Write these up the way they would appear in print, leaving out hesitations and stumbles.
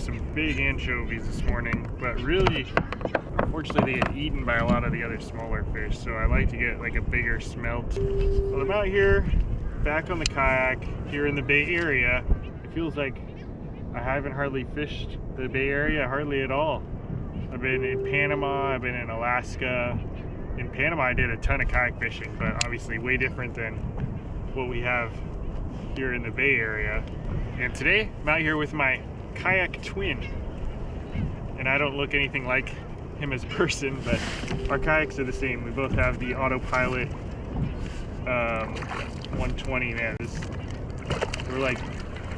some big anchovies this morning, but really, unfortunately, they get eaten by a lot of the other smaller fish, so I like to get like a bigger smelt. Well, I'm out here, back on the kayak, here in the Bay Area. It feels like I haven't hardly fished the Bay Area, hardly at all. I've been in Panama, I've been in Alaska. In Panama, I did a ton of kayak fishing, but obviously way different than what we have here in the Bay Area. And today, I'm out here with my kayak twin. And I don't look anything like him as a person, but our kayaks are the same. We both have the autopilot 120. Man, we're like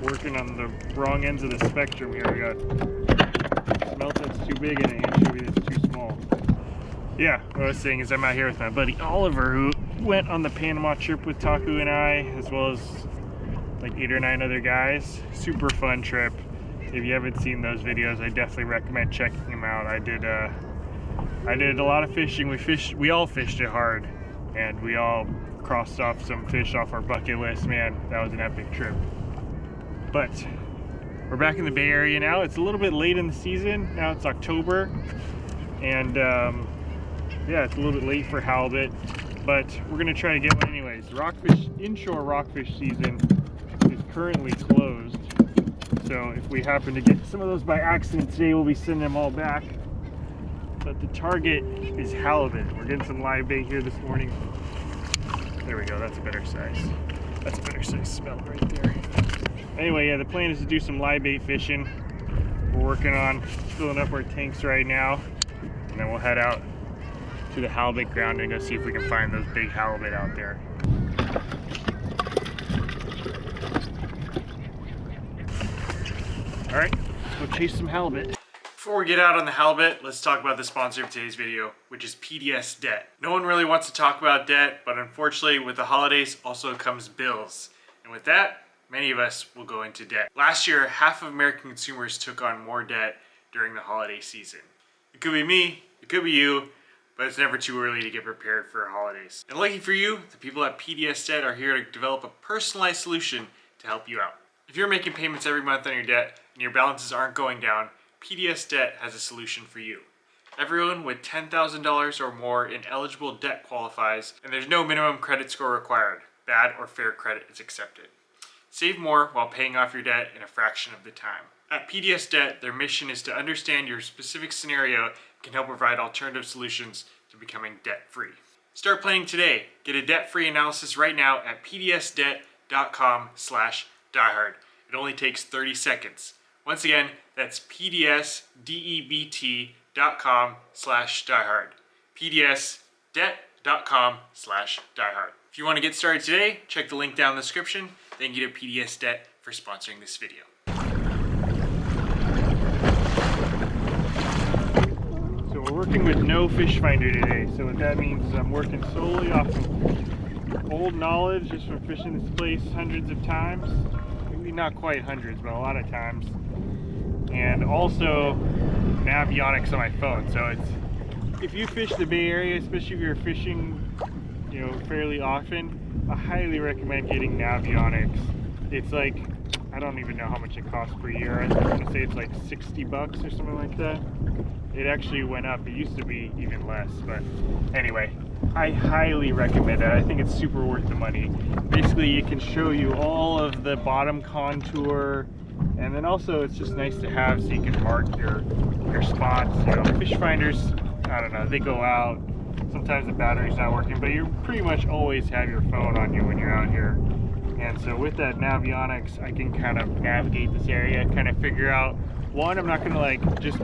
working on the wrong ends of the spectrum here. We got smelt that's too big and an anchovy that's too small. Yeah, what I was saying is I'm out here with my buddy Oliver, who went on the Panama trip with Taku and I, as well as like 8 or 9 other guys. Super fun trip. If you haven't seen those videos, I definitely recommend checking them out. I did a lot of fishing. We all fished it hard, and we all crossed off some fish off our bucket list. Man, that was an epic trip. But we're back in the Bay Area now. It's a little bit late in the season. Now it's October, and yeah, it's a little bit late for halibut, but we're gonna try to get one anyways. Inshore rockfish season is currently closed, so if we happen to get some of those by accident today, we'll be sending them all back. But the target is halibut. We're getting some live bait here this morning. There we go, that's a better size. That's a better size smelt right there. Anyway, yeah, the plan is to do some live bait fishing. We're working on filling up our tanks right now, and then we'll head out to the halibut ground and go see if we can find those big halibut out there. All right, let's go chase some halibut. Before we get out on the halibut, let's talk about the sponsor of today's video, which is PDS Debt. No one really wants to talk about debt, but unfortunately with the holidays also comes bills. And with that, many of us will go into debt. Last year, half of American consumers took on more debt during the holiday season. It could be me, it could be you, but it's never too early to get prepared for holidays. And lucky for you, the people at PDS Debt are here to develop a personalized solution to help you out. If you're making payments every month on your debt and your balances aren't going down, PDS Debt has a solution for you. Everyone with $10,000 or more in eligible debt qualifies, and there's no minimum credit score required. Bad or fair credit is accepted. Save more while paying off your debt in a fraction of the time. At PDS Debt, their mission is to understand your specific scenario and can help provide alternative solutions to becoming debt-free. Start planning today. Get a debt-free analysis right now at pdsdebt.com/diehard. It only takes 30 seconds. Once again, that's pdsdebt.com/diehard. pdsdebt.com/diehard. If you want to get started today, check the link down in the description. Thank you to PDS Debt for sponsoring this video. So we're working with no fish finder today. So what that means is I'm working solely off of old knowledge just from fishing this place hundreds of times. Maybe not quite hundreds, but a lot of times. And also Navionics on my phone. So if you fish the Bay Area, especially if you're fishing, fairly often, I highly recommend getting Navionics. It's like, I don't even know how much it costs per year. I was going to say it's like $60 or something like that. It actually went up. It used to be even less, but anyway, I highly recommend it. I think it's super worth the money. Basically, it can show you all of the bottom contour, and then also it's just nice to have so you can mark your spots. Fish finders, I don't know, they go out. Sometimes the battery's not working, but you pretty much always have your phone on you when you're out here. And so with that Navionics, I can kind of navigate this area, kind of figure out, one, I'm not gonna like just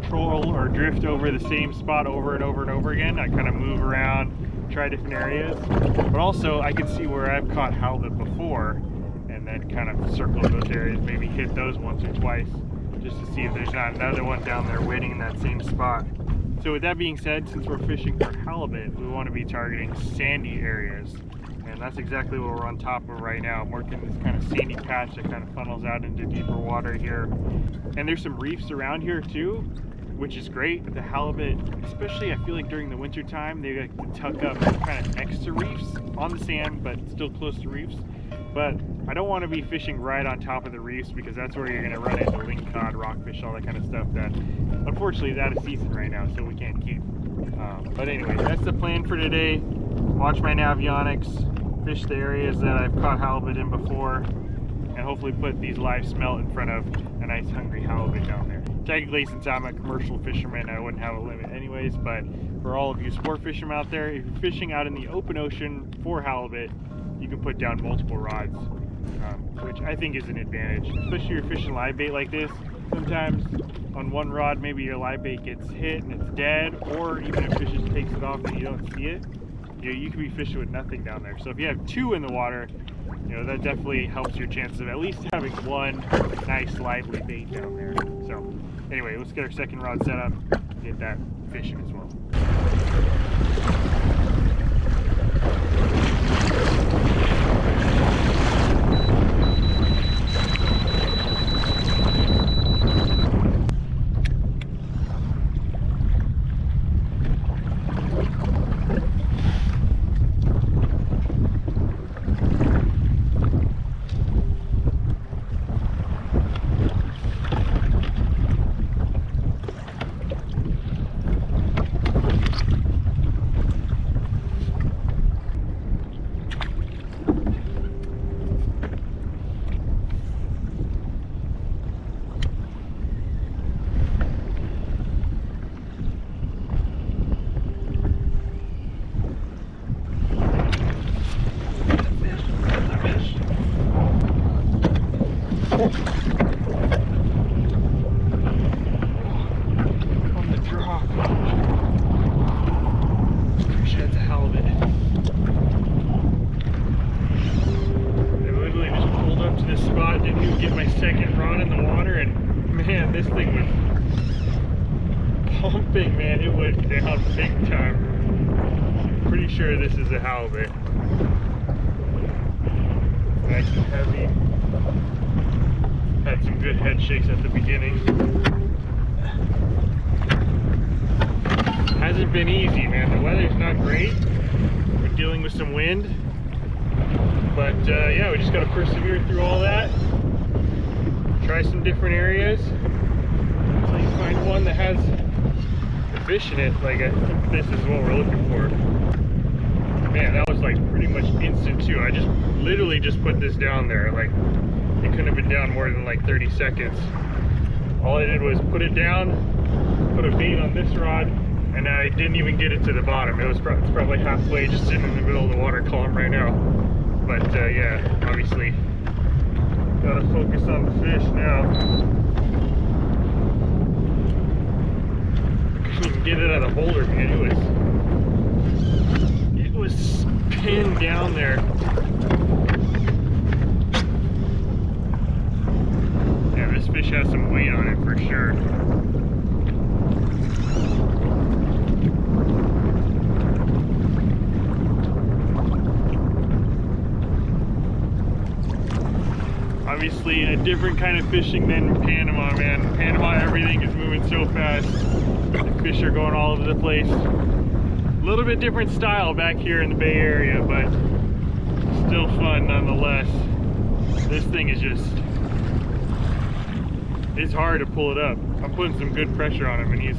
troll or drift over the same spot over and over and over again. I kind of move around, try different areas, but also I can see where I've caught halibut before and then kind of circle those areas, maybe hit those once or twice just to see if there's not another one down there waiting in that same spot. So with that being said, since we're fishing for halibut, we want to be targeting sandy areas. And that's exactly what we're on top of right now. I'm working this kind of sandy patch that kind of funnels out into deeper water here. And there's some reefs around here too, which is great. The halibut, especially I feel like during the winter time, they like to tuck up kind of next to reefs, on the sand, but still close to reefs. But I don't want to be fishing right on top of the reefs because that's where you're going to run into lingcod catfish, all that kind of stuff that unfortunately is out of season right now, so we can't keep. But anyway, that's the plan for today. Watch my navionics, fish the areas that I've caught halibut in before, and hopefully put these live smelt in front of a nice hungry halibut down there. Technically, since I'm a commercial fisherman, I wouldn't have a limit anyways, but for all of you sport fishermen out there, if you're fishing out in the open ocean for halibut, you can put down multiple rods, which I think is an advantage, especially if you're fishing live bait like this. Sometimes on one rod, maybe your live bait gets hit and it's dead, or even if fish just takes it off and you don't see it, you can be fishing with nothing down there. So if you have two in the water, that definitely helps your chances of at least having one nice lively bait down there. So anyway, let's get our second rod set up, get that fishing as well. On the drop. Fish that's a halibut. I literally just pulled up to this spot, didn't even get my second rod in the water, and man, this thing was pumping, man. It went down big time. Pretty sure this is a halibut. Nice and heavy. Had some good head shakes at the beginning. Hasn't been easy, man. The weather's not great. We're dealing with some wind. But yeah, we just gotta persevere through all that. Try some different areas until you find one that has a fish in it. Like, I think this is what we're looking for. Man, that was like pretty much instant too. I just literally just put this down there. Like, it couldn't have been down more than like 30 seconds. All I did was put it down, put a bait on this rod, and I didn't even get it to the bottom. It's probably halfway, just sitting in the middle of the water column right now. But yeah, obviously, gotta focus on the fish now. I couldn't even get it out of the holder, man. It was pinned down there. This fish has some weight on it for sure. Obviously a different kind of fishing than Panama, man. In Panama, everything is moving so fast. The fish are going all over the place. A little bit different style back here in the Bay Area, but still fun nonetheless. This thing is just, it's hard to pull it up. I'm putting some good pressure on him and he's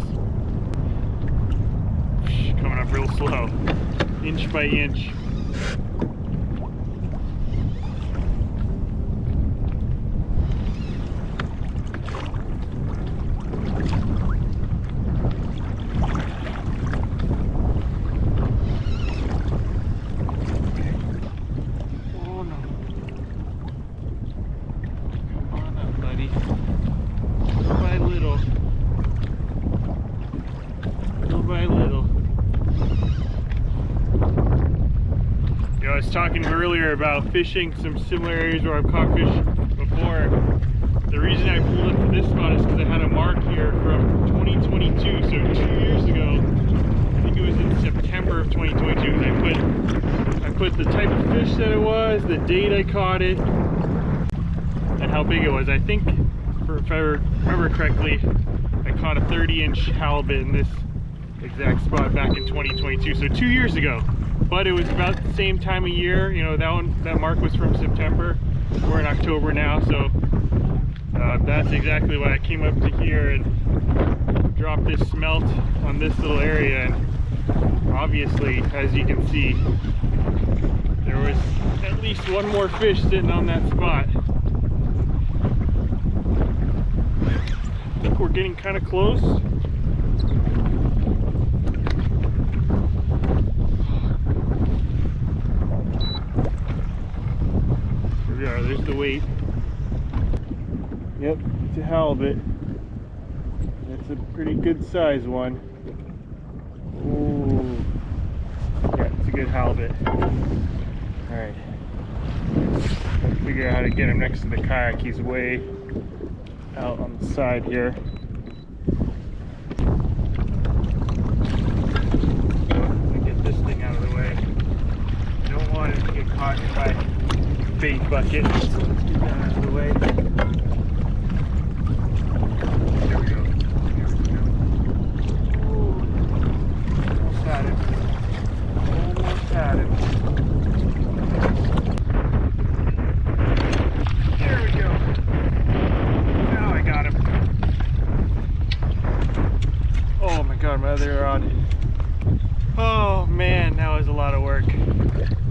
coming up real slow, inch by inch. I was talking earlier about fishing some similar areas where I've caught fish before. The reason I pulled up to this spot is because I had a mark here from 2022, so 2 years ago. I think it was in September of 2022. I put the type of fish that it was, the date I caught it, and how big it was. I think, if I remember correctly, I caught a 30-inch halibut in this exact spot back in 2022, so 2 years ago. But it was about the same time of year. You know, that mark was from September. We're in October now, so That's exactly why I came up to here and dropped this smelt on this little area. And obviously, as you can see, there was at least one more fish sitting on that spot. I think we're getting kind of close. Here we are, there's the weight. Yep, it's a halibut. That's a pretty good size one. Ooh. Yeah, it's a good halibut. Alright. Figure out how to get him next to the kayak. He's way out on the side here. Let me get this thing out of the way. Don't want him to get caught in my bait bucket. So let's get that out of the way. There we go. Ooh. Almost had him. Almost had him. There we go. Now I got him. Oh my god, my other rod. Oh man, that was a lot of work.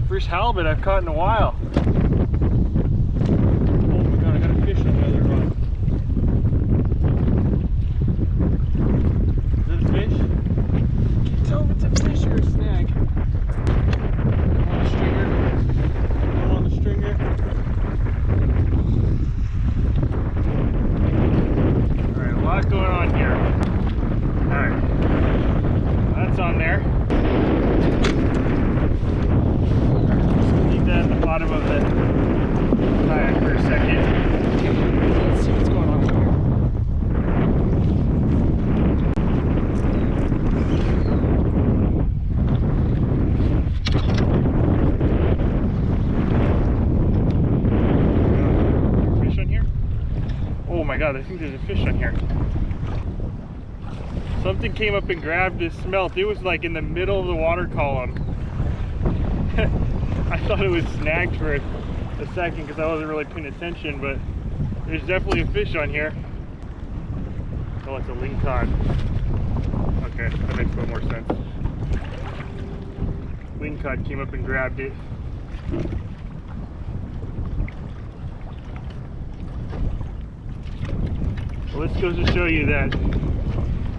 First halibut I've caught in a while. Oh my god, I got a fish on the other rod. Is that a fish? Can't tell if it's a fish or a snag. On the stringer. On the stringer. Alright, a lot going on here. Alright. That's on there. Leave that at the bottom of the kayak for a second. Let's see what's going on here. Fish on here? Oh my god, I think there's a fish on here. Something came up and grabbed this smelt. It was like in the middle of the water column. I thought it was snagged for a second because I wasn't really paying attention, but there's definitely a fish on here. Oh, it's a lingcod. Okay, that makes a little more sense. Lingcod came up and grabbed it. Well, this goes to show you that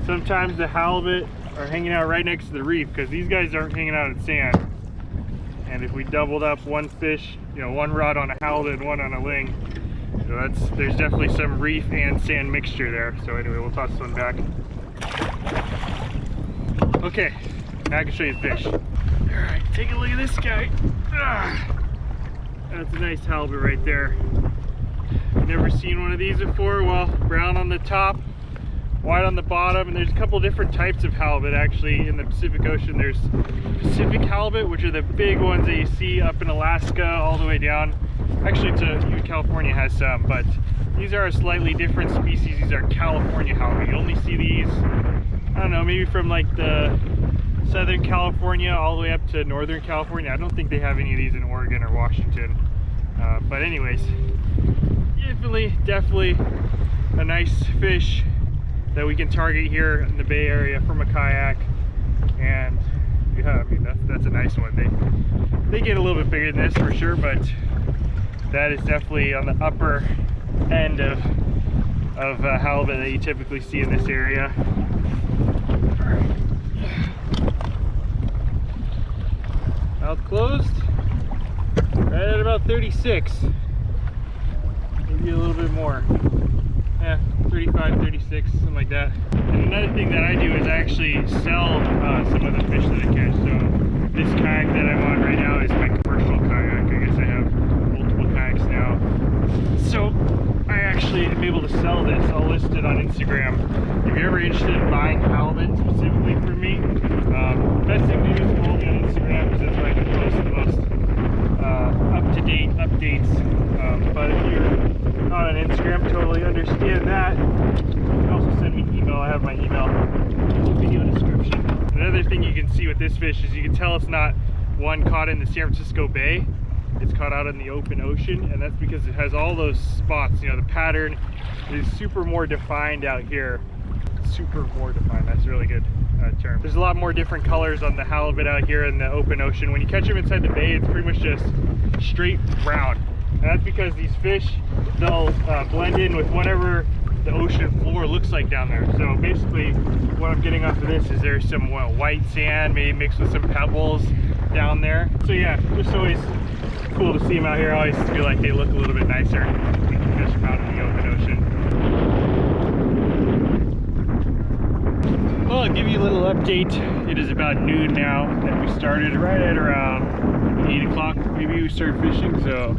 sometimes the halibut are hanging out right next to the reef because these guys aren't hanging out in sand. And if we doubled up one fish, you know, one rod on a halibut and one on a ling, so there's definitely some reef and sand mixture there. So anyway, we'll toss this one back. Okay, now I can show you the fish. All right, take a look at this guy. That's a nice halibut right there. Never seen one of these before. Well, brown on the top, white on the bottom, and there's a couple different types of halibut actually in the Pacific Ocean. There's Pacific halibut, which are the big ones that you see up in Alaska all the way down. Actually, even California has some, but these are a slightly different species. These are California halibut. You only see these, I don't know, maybe from like the Southern California all the way up to Northern California. I don't think they have any of these in Oregon or Washington. But anyways, definitely a nice fish that we can target here in the Bay Area from a kayak. And yeah, I mean that's a nice one. They get a little bit bigger than this for sure, but that is definitely on the upper end of halibut that you typically see in this area. Mouth closed, right at about 36, maybe a little bit more. Yeah, 35, 36, something like that. And another thing that I do is I actually sell some of the fish that I catch. So this kayak that I'm on right now is my commercial kayak. I guess I have multiple kayaks now. So I actually am able to sell this. I'll list it on Instagram. If you're ever interested in buying halibut specifically from me, best thing to do is follow me on Instagram because that's where I can post the most up-to-date updates. But if you're not on Instagram, totally understand that. You can also send me an email. I have my email in the video description. Another thing you can see with this fish is you can tell it's not one caught in the San Francisco Bay. it's caught out in the open ocean, and that's because it has all those spots. You know, the pattern is super more defined out here. Super more defined, that's a really good term. There's a lot more different colors on the halibut out here in the open ocean. When you catch them inside the bay, it's pretty much just straight brown. And that's because these fish, they'll blend in with whatever the ocean floor looks like down there. So basically what I'm getting off of this is there's some white sand, maybe mixed with some pebbles down there. So yeah, just always cool to see them out here. I always feel like they look a little bit nicer when you can fish them out in the open ocean. Well, I'll give you a little update. It is about noon now, and we started right at around 8 o'clock. Maybe we started fishing, so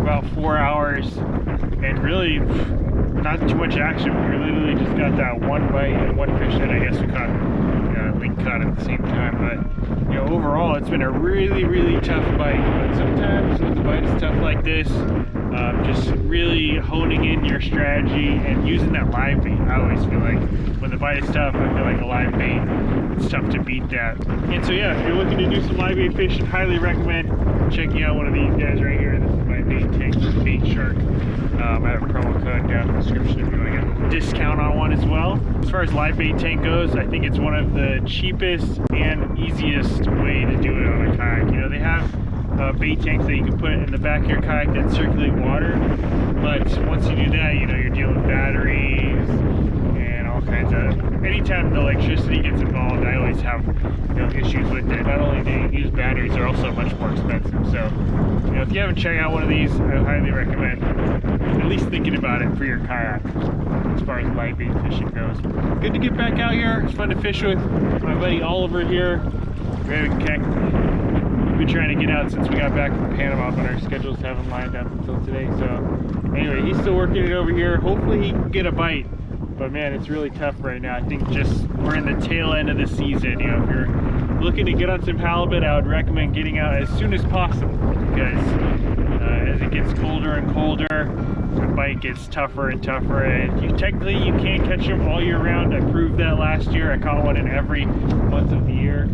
about 4 hours, and really not too much action. We literally just got that one bite and one fish that I guess we caught, link caught at the same time. But you know, overall, it's been a really tough bite. But sometimes when the bite is tough like this, just really honing in your strategy and using that live bait. I always feel like when the bite is tough, I feel like a live bait, it's tough to beat that. And so yeah, if you're looking to do some live bait fishing, highly recommend checking out one of these guys right here. This is my bait tank, Bait Shark. I have a promo code down in the description if you want to get a discount on one as well. As far as live bait tank goes, I think it's one of the cheapest and easiest way to do it on a kayak. You know, they have bait tanks that you can put in the back of your kayak that circulate water, but once you do that, you know, you're dealing with batteries and all kinds of, anytime the electricity gets involved, I always have, you know, issues with it. Not only do they use batteries, they're also much more expensive. So, you know, if you haven't checked out one of these, I highly recommend at least thinking about it for your kayak as far as live bait fishing goes. Good to get back out here. It's fun to fish with my buddy Oliver here. We've been trying to get out since we got back from Panama, but our schedules haven't lined up until today. So anyway, he's still working it over here. Hopefully he can get a bite, but man, it's really tough right now. I think just we're in the tail end of the season. You know, if you're looking to get on some halibut, I would recommend getting out as soon as possible, because as it gets colder and colder, the bite gets tougher and tougher, and you can't catch them all year round. I proved that last year. I caught one in every month of the year,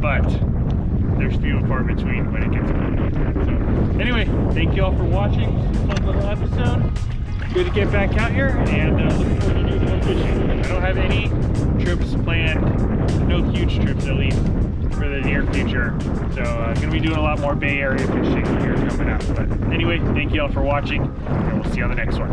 but there's few and far between when it gets colder. So anyway, thank you all for watching this fun little episode. Good to get back out here, and looking forward to doing more fishing. I don't have any trips planned, no huge trips at least, for the near future. So gonna be doing a lot more Bay Area fishing here coming up. But anyway, thank you all for watching, and we'll see you on the next one.